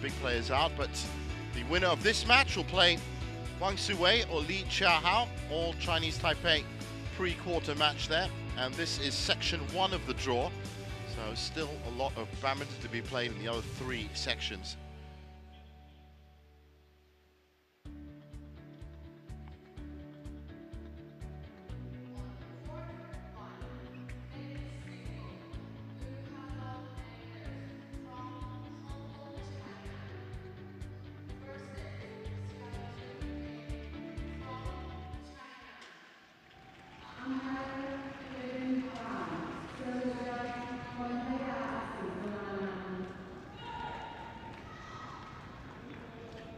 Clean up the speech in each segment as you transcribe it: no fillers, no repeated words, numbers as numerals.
big players out, but the winner of this match will play Wang Suwei or Li Chiahao, all Chinese Taipei pre-quarter match there. And this is section 1 of the draw, so still a lot of badminton to be played in the other 3 sections.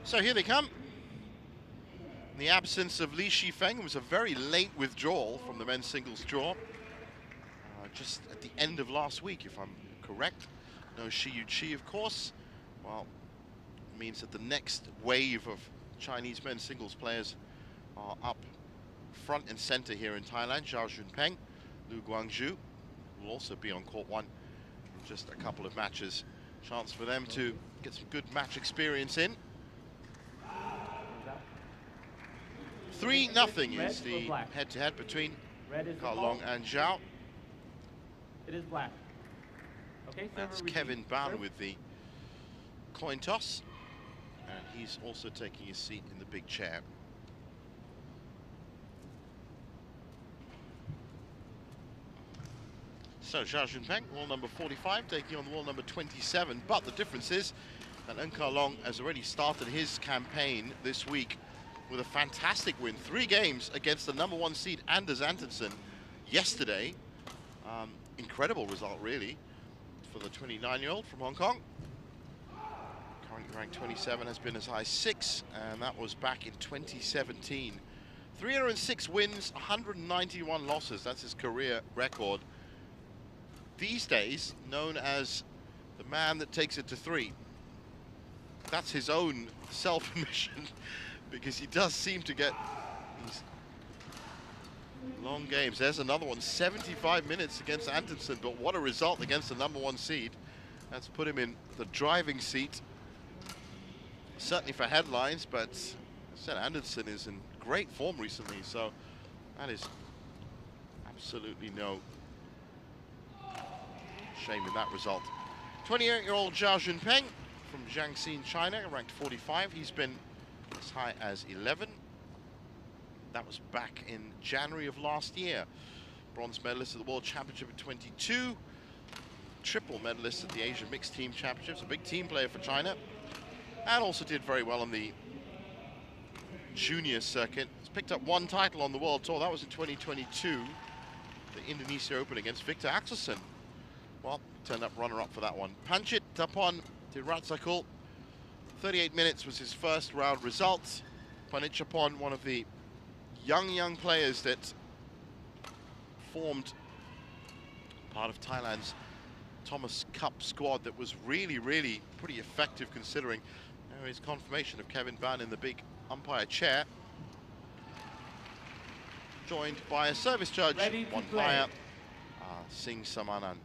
So here they come. In the absence of Li Shifeng, it was a very late withdrawal from the men's singles draw. Just at the end of last week, if I'm correct. No Shi Yuqi, of course. Well, it means that the next wave of Chinese men's singles players are up front and center here in Thailand. Zhao Jun Peng, Lu Guangzhu will also be on court 1 in just a couple of matches. Chance for them to get some good match experience in. 3-0 is the head-to-head between Long and Zhao. It is black. Okay, that's Kevin Ban with the coin toss. And he's also taking his seat in the big chair. So Zhao Jun Peng, wall number 45, taking on the wall number 27. But the difference is that Long has already started his campaign this week with a fantastic win. 3 games against the number 1 seed Anders Antonsen yesterday. Incredible result, really, for the 29-year-old from Hong Kong. Currently ranked 27, has been as high as 6, and that was back in 2017. 306 wins, 191 losses. That's his career record. These days, known as the man that takes it to 3. That's his own self-admission, because he does seem to get these long games. There's another one, 75 minutes against Antonsen, but what a result against the number 1 seed. That's put him in the driving seat, certainly for headlines, but as I said, Antonsen is in great form recently, so that is absolutely no shame in that result. 28-year-old Zhao Jun Peng from Jiangxi, China, ranked 45. He's been as high as 11. That was back in January of last year. Bronze medalist at the World Championship in 22. Triple medalist at the Asian Mixed Team Championships. A big team player for China. And also did very well on the junior circuit. He's picked up 1 title on the World Tour. That was in 2022. The Indonesia Open against Victor Axelsen. Well, turned up runner-up for that one. Panchit Tapon Tiratsakul. 38 minutes was his first round result. Panichapon, one of the young players that formed part of Thailand's Thomas Cup squad that was really pretty effective, considering there is confirmation of Kevin Ban in the big umpire chair, joined by a service judge, one higher, Singh Samanan.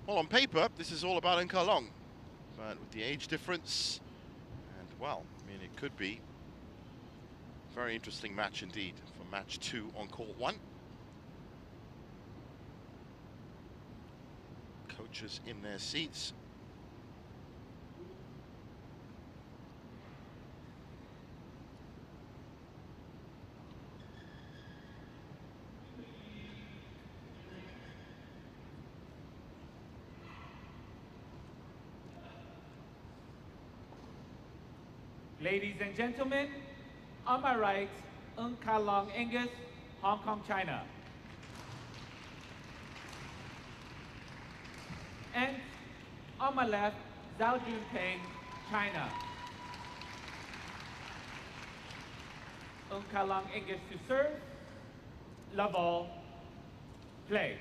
Well, on paper, this is all about Long, but with the age difference, and well, I mean, it could be a very interesting match indeed for match 2 on court 1. Coaches in their seats. Ladies and gentlemen, on my right, Long Angus, Hong Kong, China. And on my left, Zhao Jun Peng, China. Long Angus to serve, love all, play.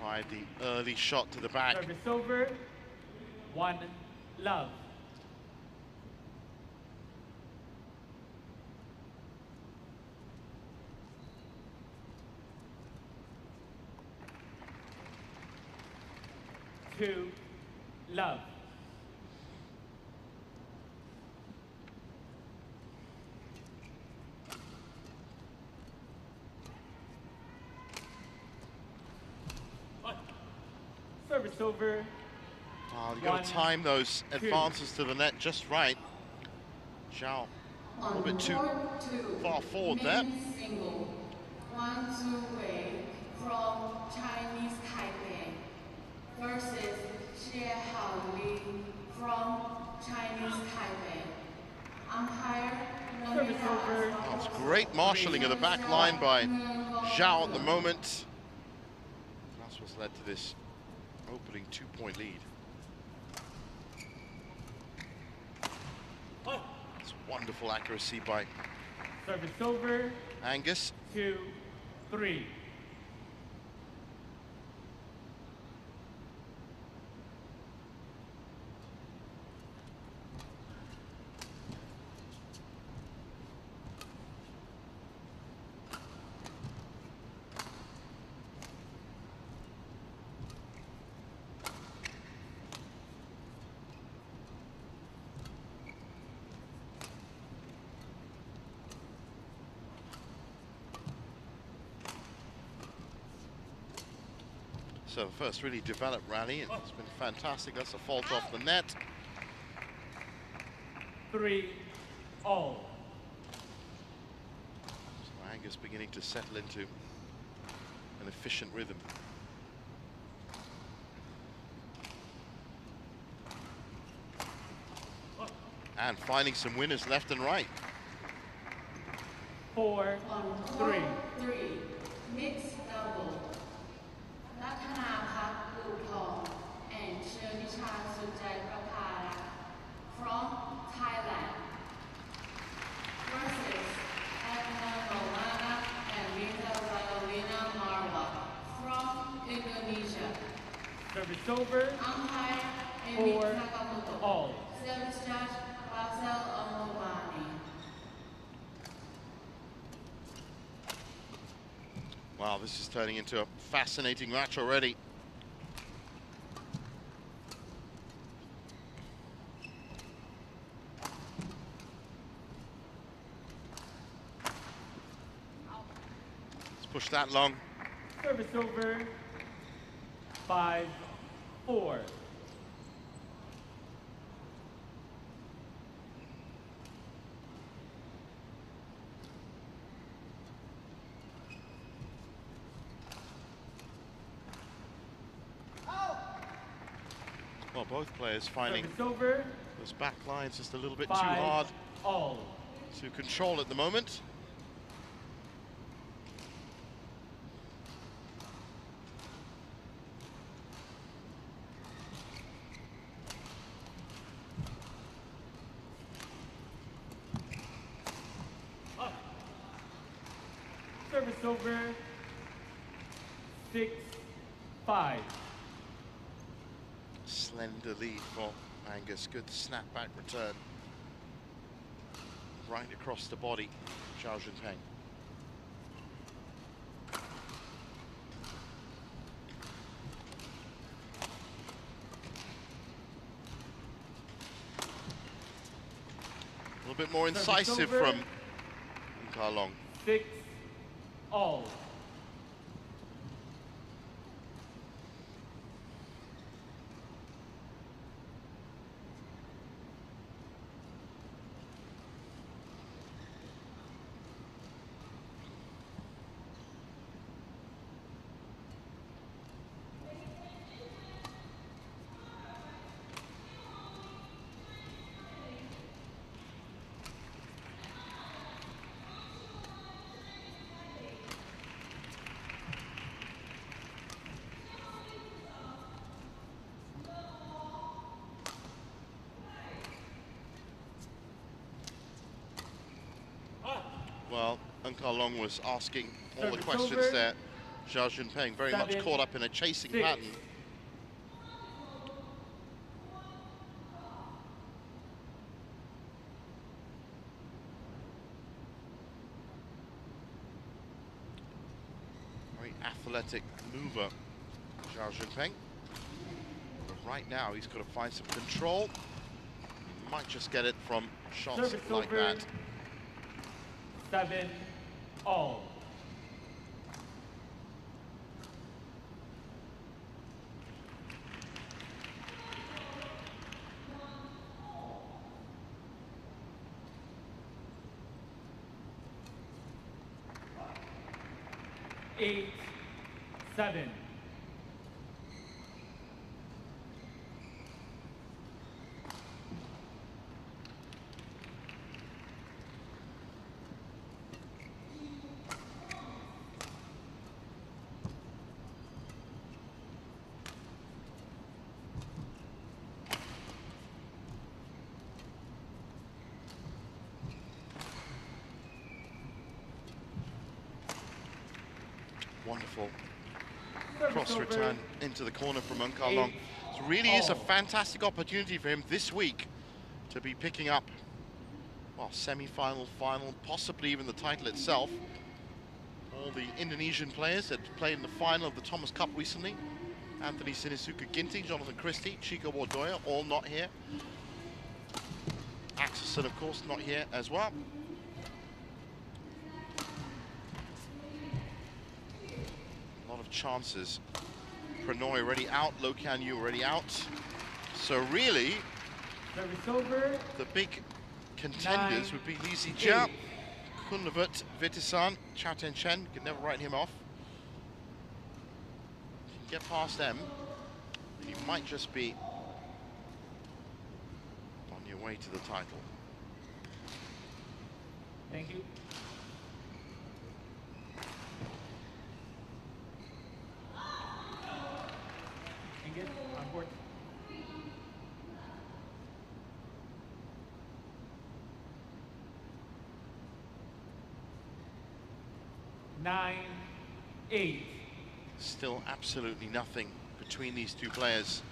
Tried the early shot to the back. Service over. 1 love. Two love. Service over. Oh, you got to time those advances to the net just right. Zhao, a little bit too far forward there. Single. 1-2 way from Chinese Taipei versus Xie Haoli from Chinese Taipei. Umpire. Service over. That's great marshalling of the back line by Zhao at the moment. That's what's led to this opening 2-point lead. It's wonderful accuracy by Service over. Angus. 2-3. So the first really developed rally, and it's been fantastic. That's a fault off the net. 3-all. So Angus beginning to settle into an efficient rhythm. And finding some winners left and right. 4-3. 3. Mixed double. Lakhana Luthong and Chernisha Sujai Prapara from Thailand versus Edna Maulana and Rita Violina Marwa from Indonesia. Service over. Umpire Amy 4-all. Service judge Basel Omobani. Wow, this is turning into a fascinating match already. Let's push that long. Service over. 5-4. Well, both players finding Service over. those back lines just a little bit too hard 5-all. to control at the moment. Service over. 6-5. Slender lead for Angus. Good snapback return. Right across the body, Zhao Jun Peng. A little bit more incisive from Karlong. 6-all. Well, Karlong was asking all the Service questions over. there. Zhao Jun Peng very much caught up in a chasing pattern. Very athletic mover, Zhao Jun Peng. But right now he's got to find some control. He might just get it from shots Service like over. that. 7-all. (8-7). Wonderful Service cross over. return into the corner from Long. It really is a fantastic opportunity for him this week to be picking up, well, semi-final, final, possibly even the title itself. All the Indonesian players that played in the final of the Thomas Cup recently, Anthony Sinisuka Ginting, Jonathan Christie, Chico Wardoya, all not here. Axelson, of course, not here as well. A lot of chances. Pranoy already out, Lokan Yu already out. So really, Service over. the big contenders would be Li Zijia, Kunlevut, Vitisan, Chao Chen. You can never write him off. If you can get past them, you might just be on your way to the title. Thank you. Angus, on board. Nine, 8. Still absolutely nothing between these two players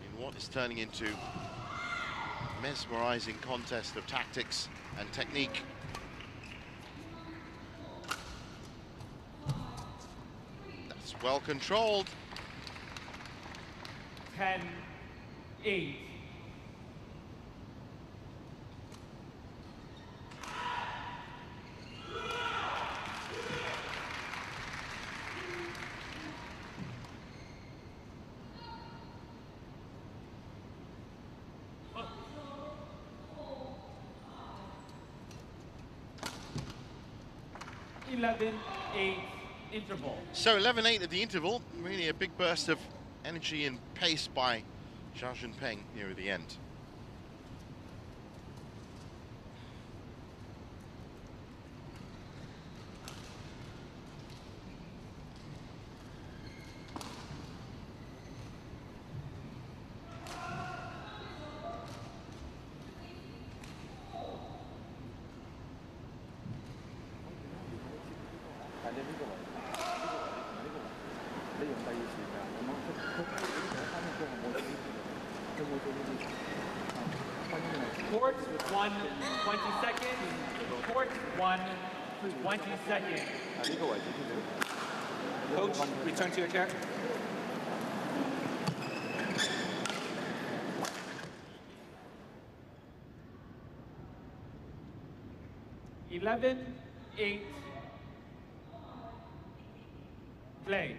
in what is turning into a mesmerizing contest of tactics and technique. That's well controlled. 10, 8. (11, 8) interval. So 11-8 at the interval, really a big burst of energy and pace by Zhao Jun Peng near the end. Court 1, 20 seconds. Court 1, 20 seconds. Coach, return to your chair. (11, 8). Play.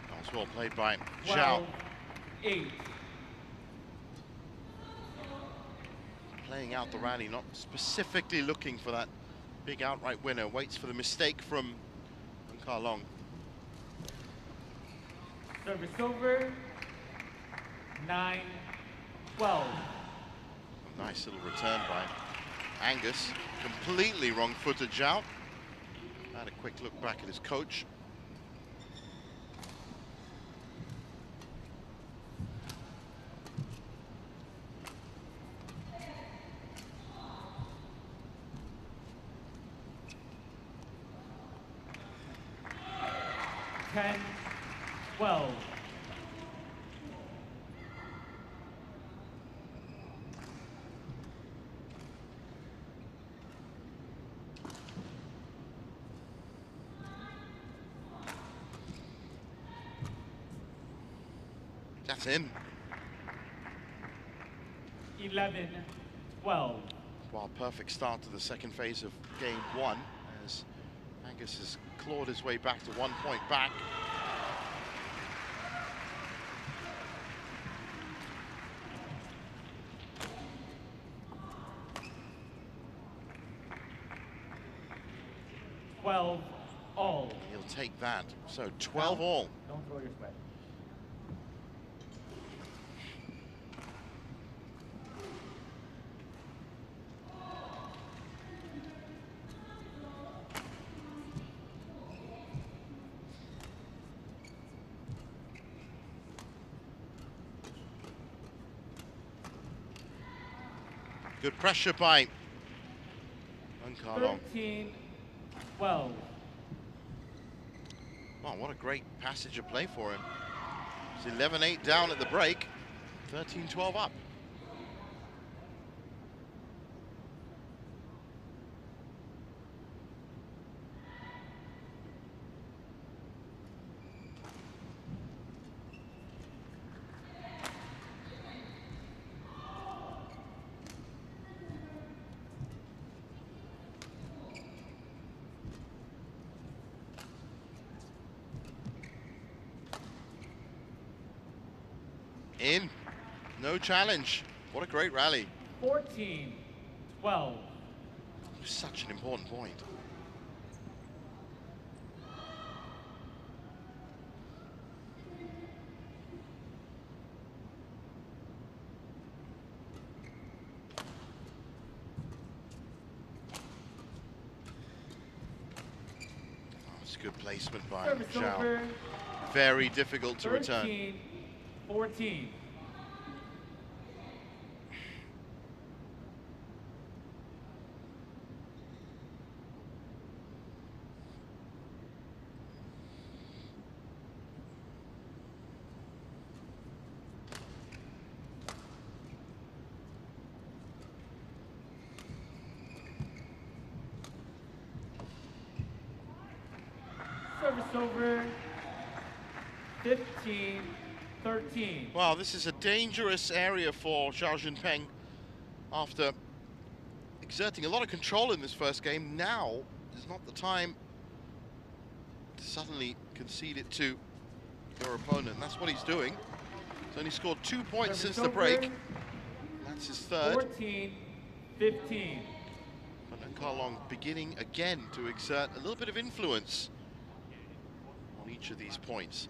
That was well played by 12, Zhao. 8. Playing out the rally, not specifically looking for that big outright winner. Waits for the mistake from Long. Service over. 9, 12. A nice little return by Angus, completely wrong-footed Zhao. Had a quick look back at his coach. Ten, 12. That's in. 11, 12. Well, perfect start to the second phase of game one, as Angus has clawed his way back to 1 point back. All. He'll take that. So 12 all. Don't throw your sweat. Good pressure by Unkalong. 13, 12. Wow, what a great passage of play for him. It's 11-8 down at the break, 13-12 up. In, no challenge. What a great rally. 14, 12. Such an important point. Oh, it's a good placement by Zhao. Very difficult to return. 13, 14. Service over. 15, 13. Wow, this is a dangerous area for Zhao Jun Peng after exerting a lot of control in this first game. Now is not the time to suddenly concede it to your opponent. That's what he's doing. He's only scored 2 points since the break. That's his third. 14, 15. But Unkalong beginning again to exert a little bit of influence on each of these points.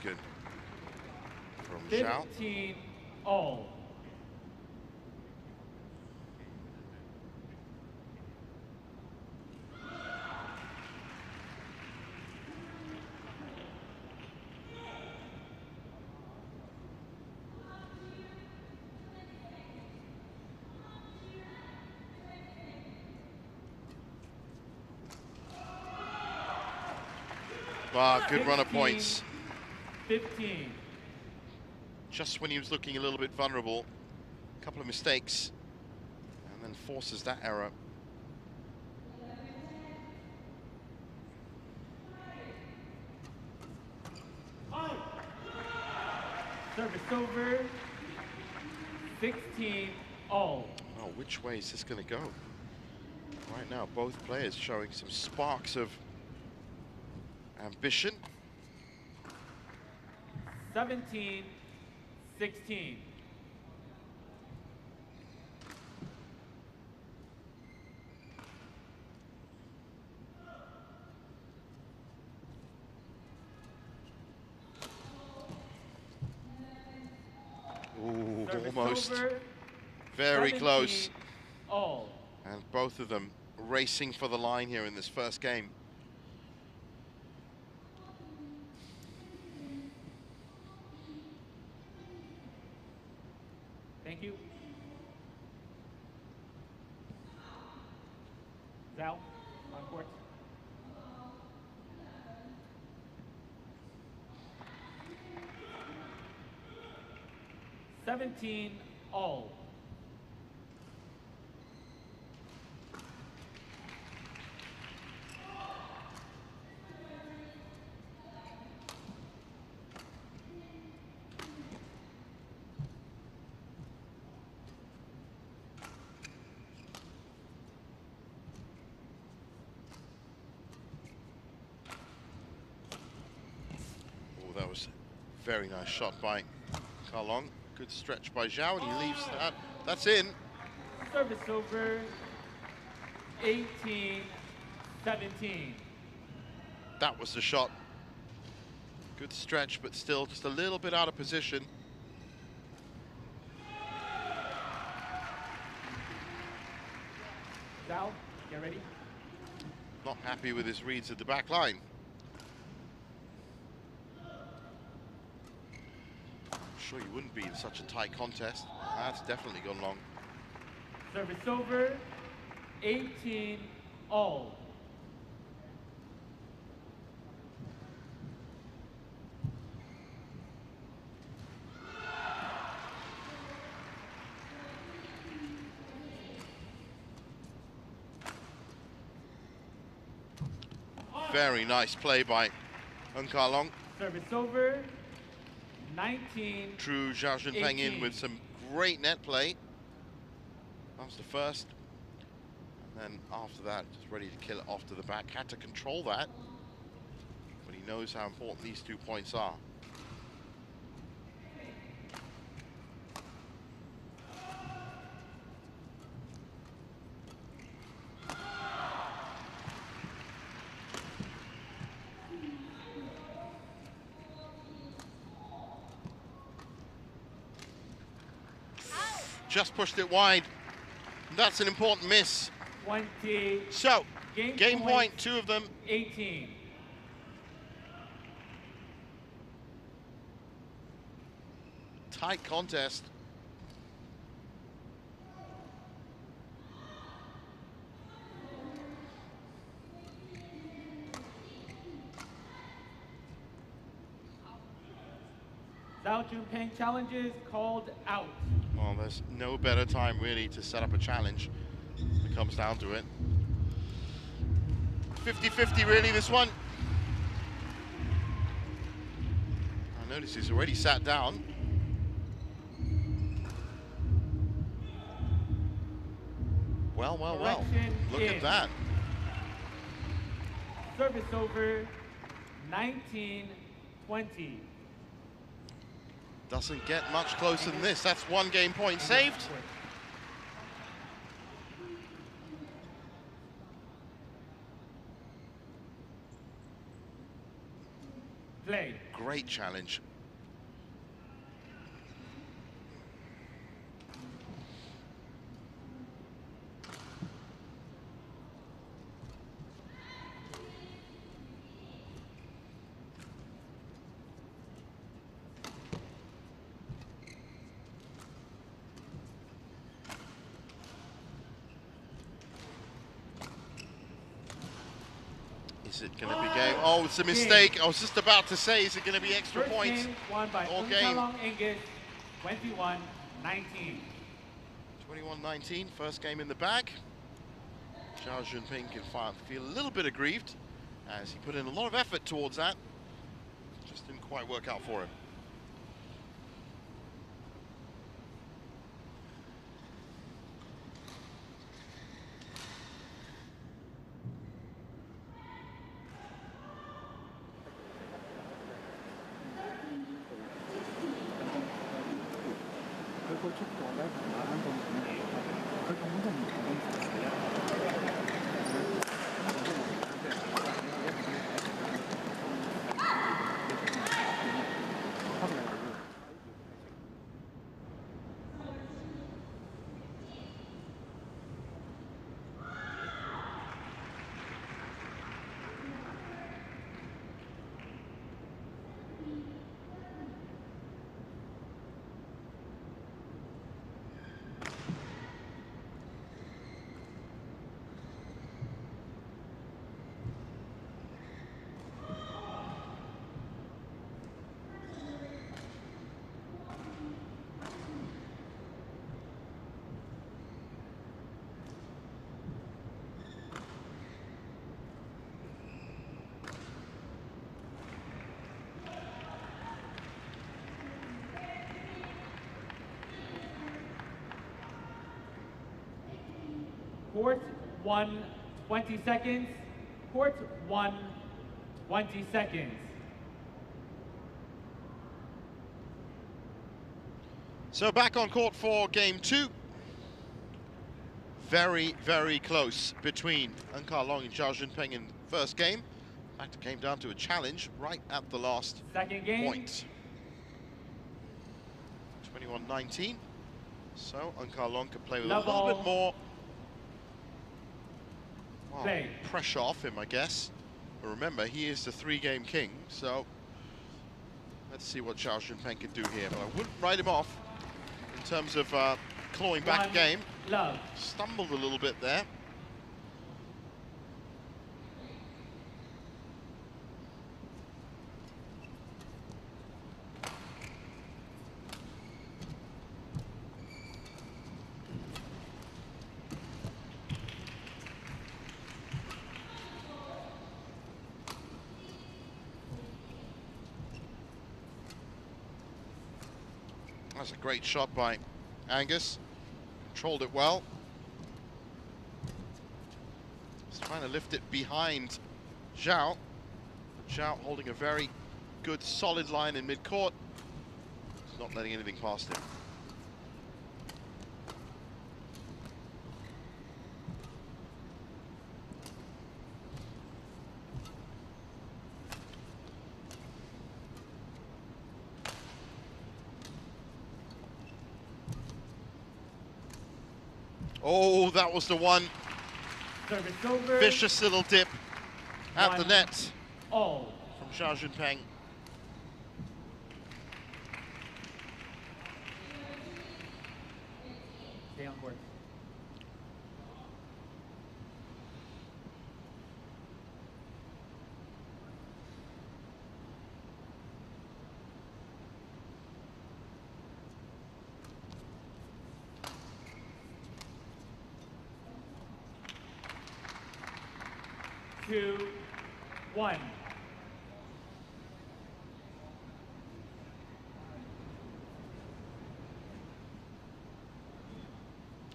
Good from Zhao. 15 all. Wow, good run of points. 15. Just when he was looking a little bit vulnerable, a couple of mistakes, and then forces that error. Service over. 16 all. Oh, which way is this going to go? Right now, both players showing some sparks of ambition. 17, 16. Almost. over, Very 17 close. all. And both of them racing for the line here in this first game. Thank you. Zhao, on court. $17 all. Oh, that was a very nice shot by Kalong. Good stretch by Zhao, and he leaves that. That's in. Service over, 18-17. That was the shot. Good stretch, but still just a little bit out of position. Zhao, get ready. Not happy with his reads at the back line. Sure you wouldn't be in such a tight contest. That's definitely gone long. Service over, 18 all. Very nice play by Kalong. Service over, 19. Drew Zhao Jun Peng in 18. with some great net play. That was the first. And then after that, just ready to kill it off to the back. Had to control that. But he knows how important these 2 points are. Just pushed it wide. That's an important miss. 20. So, game point, 2 of them. 18. Tight contest. Zhao Jun Peng challenges called out. Well, there's no better time really to set up a challenge. It comes down to it. 50-50 really, this one. I notice he's already sat down. Well, well, well. Look at that. Service over, 19-20. Doesn't get much closer than this. That's 1 game point saved. Play. Great challenge. Is it going to be game? Oh, it's a mistake. I was just about to say, is it going to be extra First points? game won by All game. Angus, 21-19. 21-19, first game in the bag. Zhao Jun Peng can feel a little bit aggrieved as he put in a lot of effort towards that. Just didn't quite work out for him. Court 1, 20 seconds. Court 1, 20 seconds. So back on court for game 2. Very, very close between Eun Long and Zhao Jun Peng in the first game. In fact, it came down to a challenge right at the last point. 21-19. So Eun Long could play with a little bit more pressure off him, I guess. But remember, he is the 3-game king, so let's see what Zhao Jun Peng can do here. But I wouldn't write him off in terms of clawing back a game. Stumbled a little bit there. That's a great shot by Angus. Controlled it well. He's trying to lift it behind Zhao. Zhao holding a very good, solid line in mid-court. He's not letting anything past him. Oh, that was the one. Vicious little dip at the net from Zhao Jun Peng. Stay on court. Two, 1.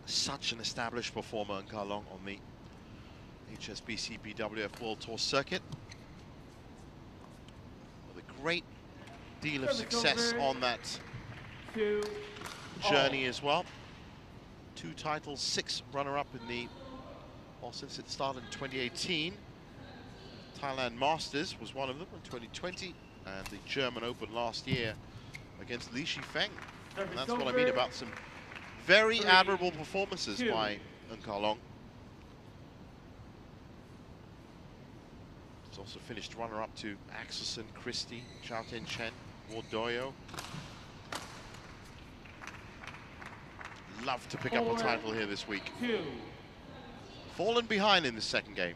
Such an established performer, Eun Long, on the HSBC BWF World Tour circuit. With a great deal of success on that journey as well. 2 titles, 6 runner-up in the, well, since it started in 2018. Thailand Masters was one of them in 2020, and the German Open last year against Li Shifeng. And that's what I mean about some very admirable performances by Eun Long. He's also finished runner-up to Axelsen, Christie, Chao Chen, Wardoyo. Love to pick up a title here this week. Fallen behind in the second game.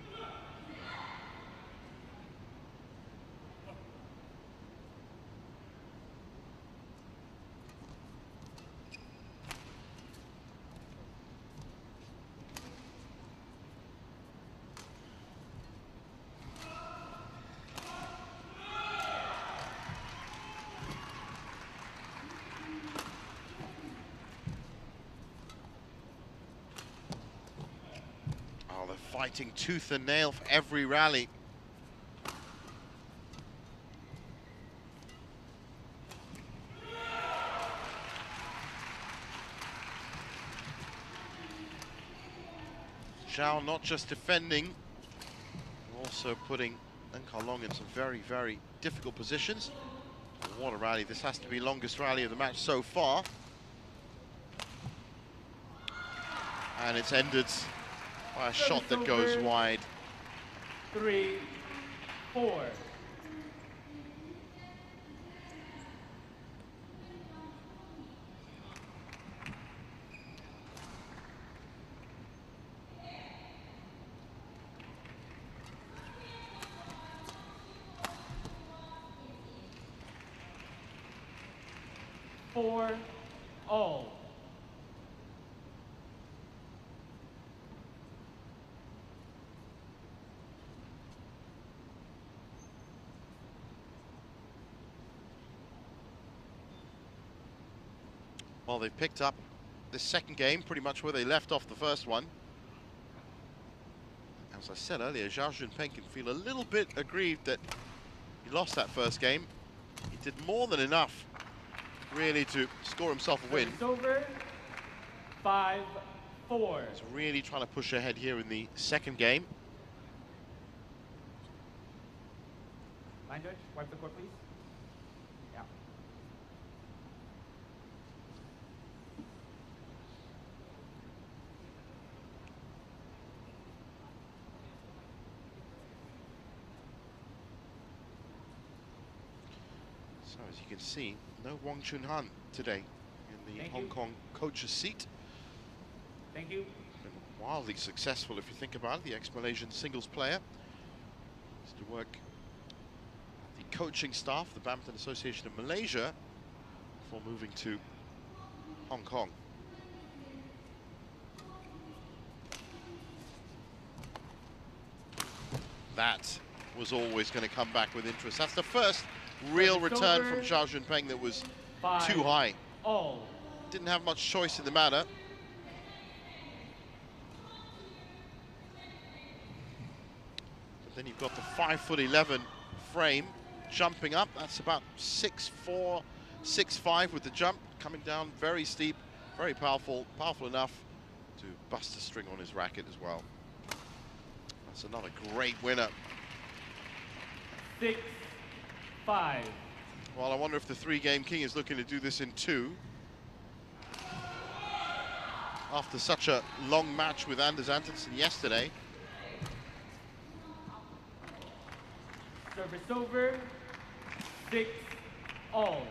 Fighting tooth and nail for every rally. Zhao not just defending, also putting Eun Long in some very, very difficult positions. What a rally. This has to be longest rally of the match so far. And it's ended by a shot that goes wide. 3, 4. All. Well, they've picked up this second game pretty much where they left off the first one. As I said earlier, Zhao Jun Peng can feel a little bit aggrieved that he lost that first game. He did more than enough, really, to score himself a win. It's over. 5-4. He's really trying to push ahead here in the second game. Line judge, wipe the court, please. Yeah. So as you can see, no Wang Chunhan today in the Hong Kong coach's seat. Thank you. Been wildly successful if you think about it, the ex-Malaysian singles player. Used to work at the coaching staff, the Badminton Association of Malaysia, before moving to Hong Kong. That was always going to come back with interest. That's the first real return from Zhao Jun Peng that was too high. Didn't have much choice in the matter. But then you've got the 5'11" frame jumping up. That's about 6'4", 6'5" with the jump, coming down very steep, very powerful enough to bust a string on his racket as well. That's another great winner. 6-5. Well, I wonder if the three-game king is looking to do this in 2. After such a long match with Anders Antonsen yesterday. Service over. 6-all.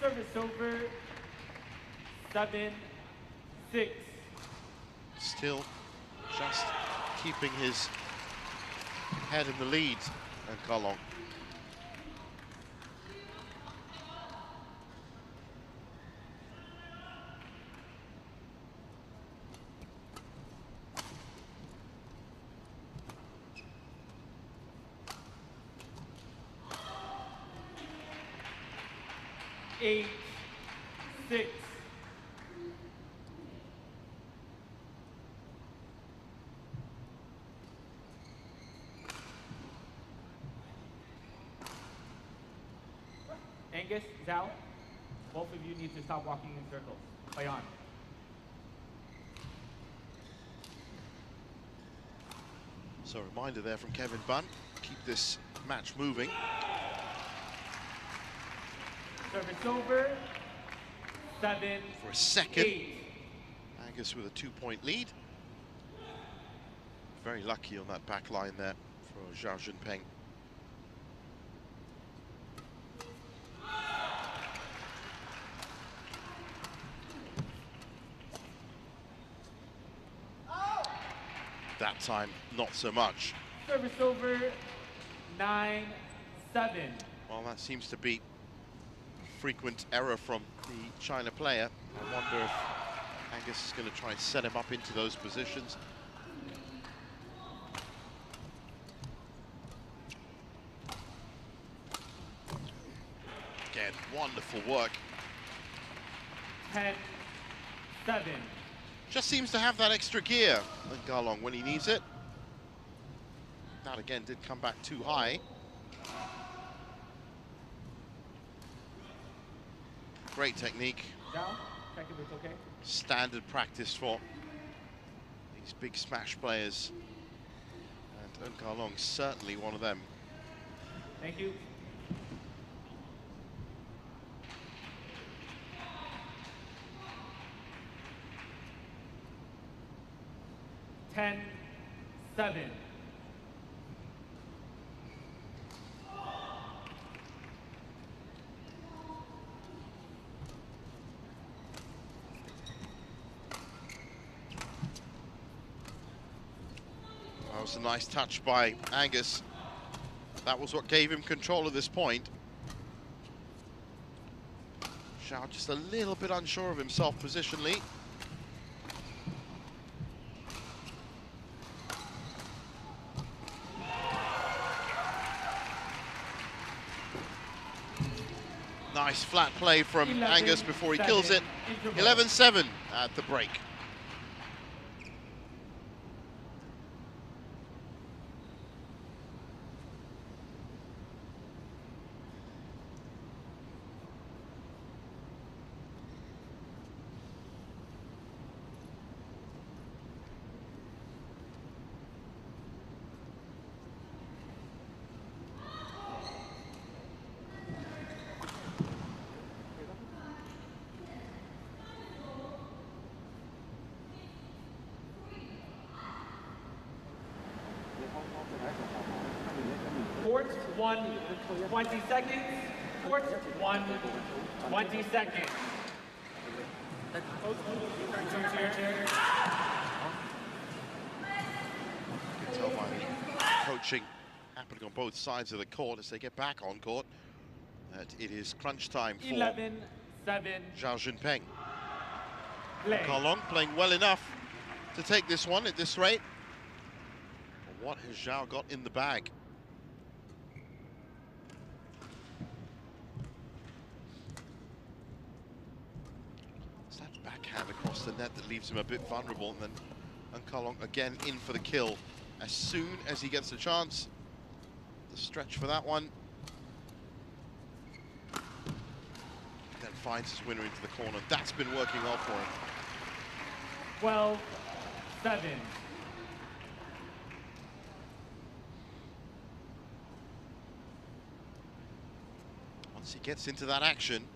Service over. 7-6. Still just keeping his head in the lead, and Kalong. Eight, 6. Angus, Zhao, both of you need to stop walking in circles. Play on. So a reminder there from Kevin Bunn, keep this match moving. Service over. 7 For a second, 8. Angus with a 2-point lead. Very lucky on that back line there for Zhao Jun Peng. That time, not so much. Service over. 9-7. Well, that seems to be a frequent error from the China player. I wonder if Angus is going to try and set him up into those positions. Again, wonderful work. 10-7. Just seems to have that extra gear, Galong, when he needs it. That again did come back too high. Great technique. Down. Check if it's okay. Standard practice for these big smash players. And Galong certainly one of them. Thank you. Ten, 7. That was a nice touch by Angus. That was what gave him control at this point. Zhao just a little bit unsure of himself positionally. Nice flat play from Angus before he kills it. 11-7 at the break. Court 1, 20 seconds. Court 1, 20 seconds. Return to your chair. You can tell by the coaching happening on both sides of the court as they get back on court that it is crunch time for 11-7. Zhao Jun Peng. Play. Long playing well enough to take this one at this rate. But what has Zhao got in the bag? It's that backhand across the net that leaves him a bit vulnerable, and then Long again in for the kill as soon as he gets a chance. The stretch for that one. Then finds his winner into the corner. That's been working well for him. 12-7. Once he gets into that action,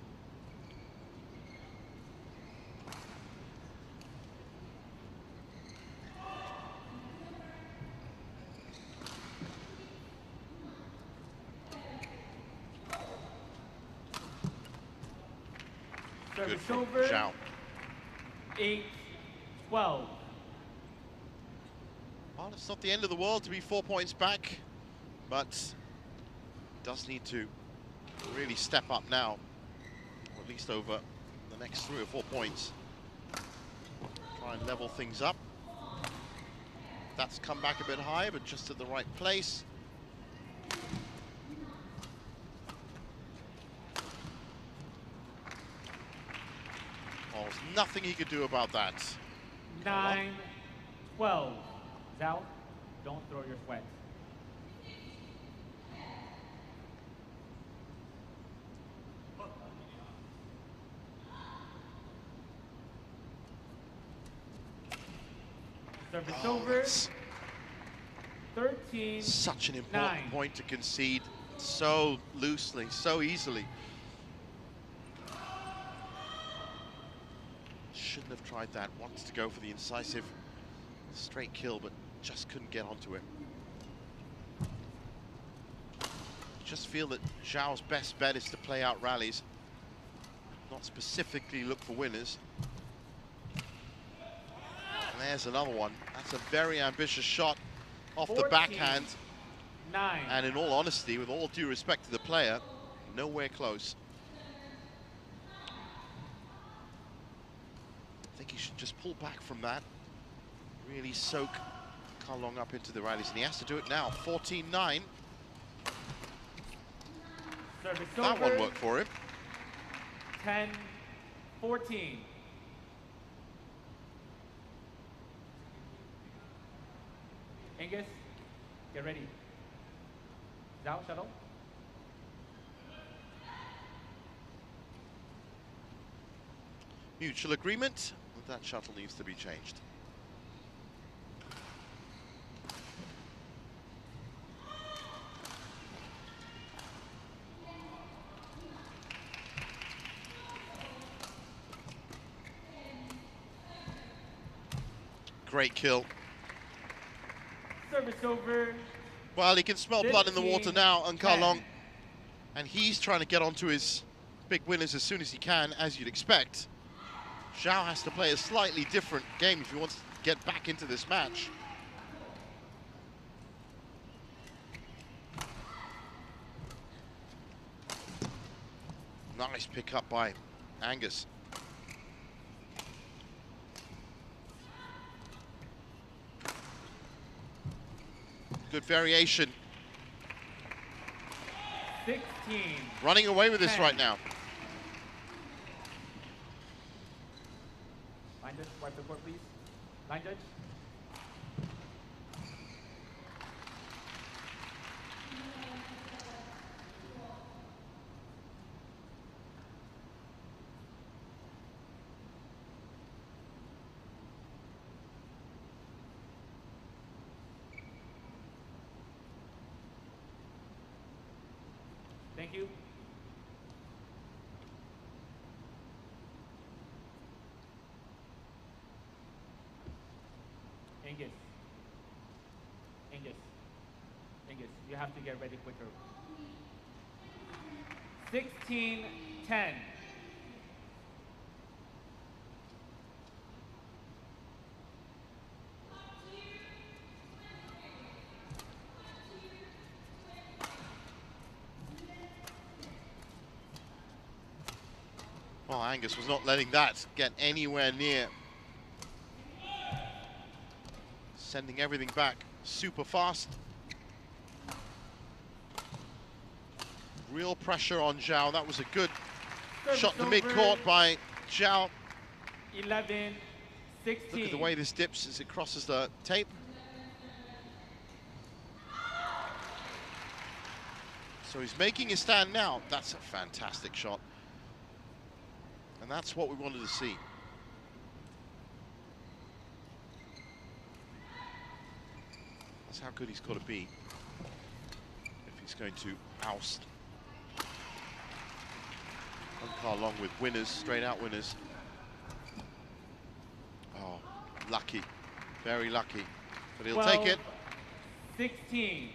good for Zhao. 8-12. Well, it's not the end of the world to be 4 points back, but does need to really step up now, or at least over the next 3 or 4 points. Try and level things up. That's come back a bit high, but just at the right place. Oh, there's nothing he could do about that. 9-12. Zhao, don't throw your sweat. Service over. 13. Such an important point to concede so loosely, so easily. Shouldn't have tried that. Wants to go for the incisive straight kill, but just couldn't get onto it. Just feel that Zhao's best bet is to play out rallies, not specifically look for winners. And there's another one. That's a very ambitious shot off 14, the backhand. 9. And in all honesty, with all due respect to the player, nowhere close. I think he should just pull back from that. Really soak Long up into the rallies, and he has to do it now. 14-9. That one worked for him. 10-14. Angus, get ready. Zhao, shuttle. Mutual agreement that shuttle needs to be changed. Great kill. Service over. Well, he can smell blood in the water now, Long. And he's trying to get onto his big winners as soon as he can, as you'd expect. Zhao has to play a slightly different game if he wants to get back into this match. Nice pick up by Angus. Good variation. 16. Running away with this 10. right now. Line judge, wipe the court, please. Line judge. Thank you. Angus. Angus. Angus, you have to get ready quicker. 16-10. Well, Angus was not letting that get anywhere near. Sending everything back super fast. Real pressure on Zhao. That was a good shot to mid-court by Zhao. 11-16. Look at the way this dips as it crosses the tape. So he's making his stand now. That's a fantastic shot. And that's what we wanted to see. That's how good he's got to be if he's going to oust Eun Long with winners, straight out winners. Oh, lucky, very lucky, but he'll take it. 16.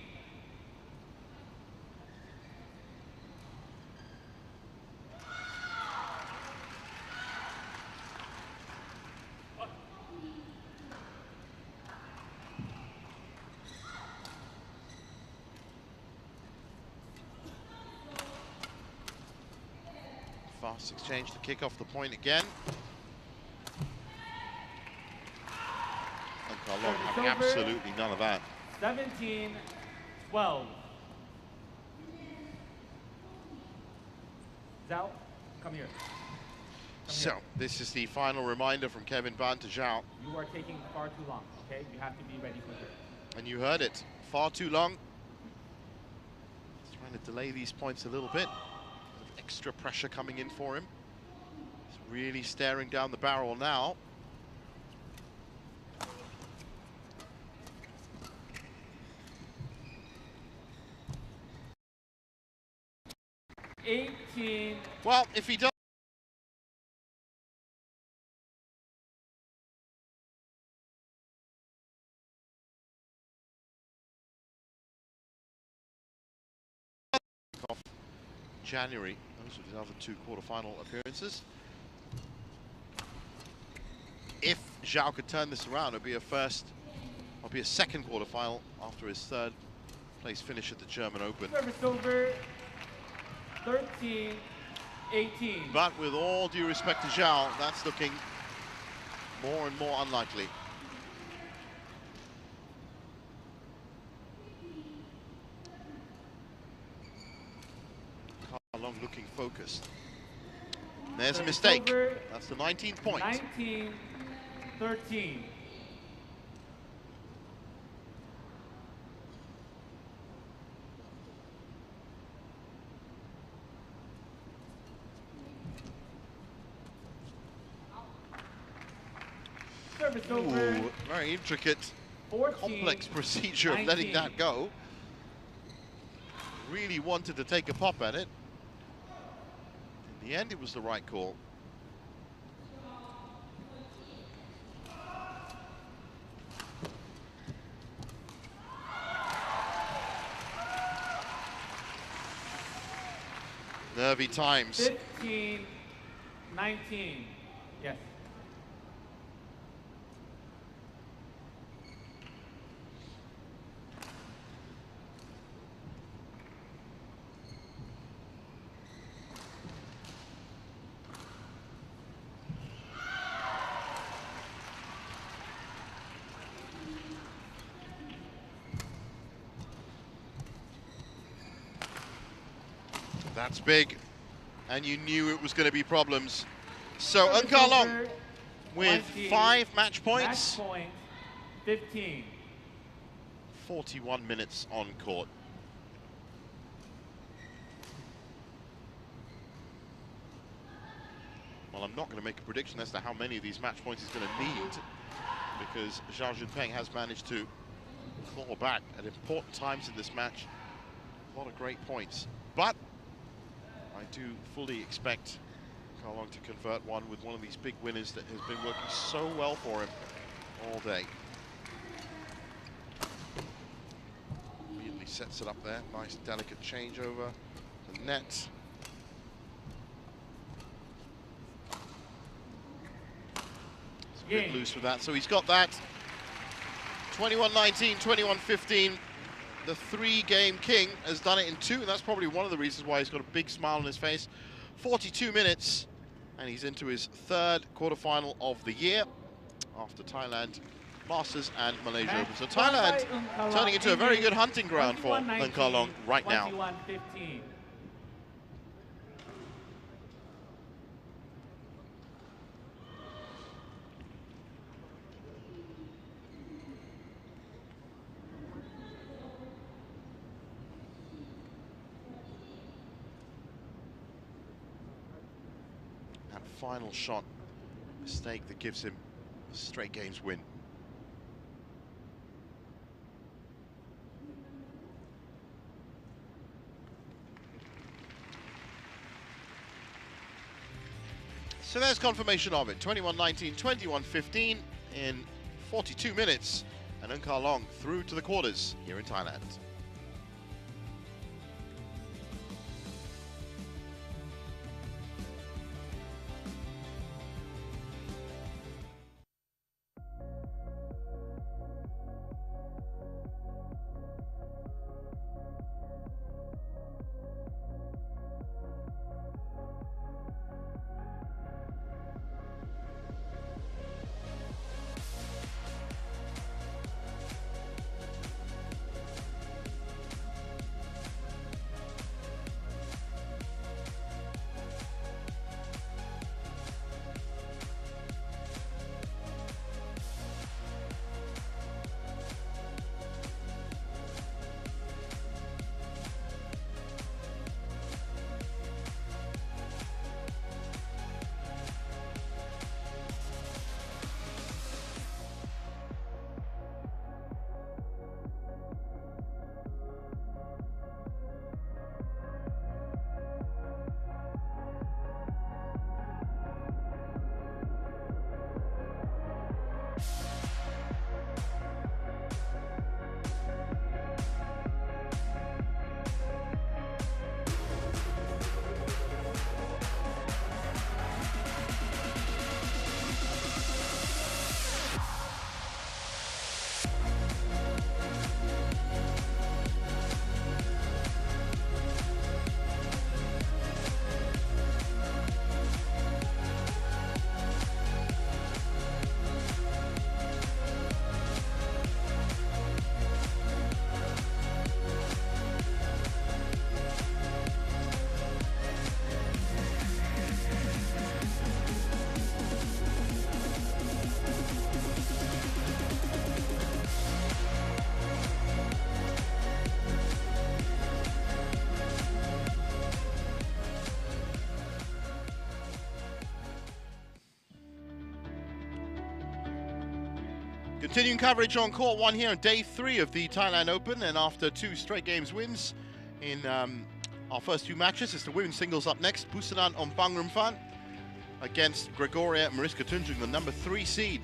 Fast exchange to kick off the point again. Eun Long having absolutely none of that. 17-12. Zhao, come here. So, this is the final reminder from Kevin Ban to Zhao. You are taking far too long, okay? You have to be ready for it. And you heard it, far too long. He's trying to delay these points a little bit. Extra pressure coming in for him. He's really staring down the barrel now. Well, if he does off January, those are his other two quarterfinal appearances. If Zhao could turn this around, it'll be a second quarterfinal after his third place finish at the German Open. Service over. 13-18. But with all due respect to Zhao, that's looking more and more unlikely. Long looking focused. There's a mistake. That's the 19th point. 19-13. Service over. Ooh, very intricate, complex procedure of letting that go. Really wanted to take a pop at it. In the end, it was the right call. Nervy times. 15-19. Yes. That's big, and you knew it was going to be problems. So Eun Long with 5 match points. Match point 15. 41 minutes on court. Well, I'm not going to make a prediction as to how many of these match points he's going to need, because Zhao Jun Peng has managed to claw back at important times in this match. A lot of great points, but I do fully expect Eun Long to convert one with one of these big winners that has been working so well for him all day. Immediately sets it up there. Nice delicate changeover. The net. It's a bit loose with that. So he's got that. 21-19, 21-15. The 3-game king has done it in 2, and that's probably one of the reasons why he's got a big smile on his face. 42 minutes, and he's into his 3rd quarterfinal of the year after Thailand Masters and Malaysia Open. So Thailand turning into a very good hunting ground for Eun Long right now. 21-15. Final shot, mistake that gives him a straight games win. So there's confirmation of it. 21-19, 21-15 in 42 minutes, and Eun Long through to the quarters here in Thailand. Continuing coverage on court 1 here on day 3 of the Thailand Open, and after 2 straight games wins in our first 2 matches, it's the women's singles up next. Busanan Ompangrumphan against Gregoria Mariska Tunjung, the number 3 seed.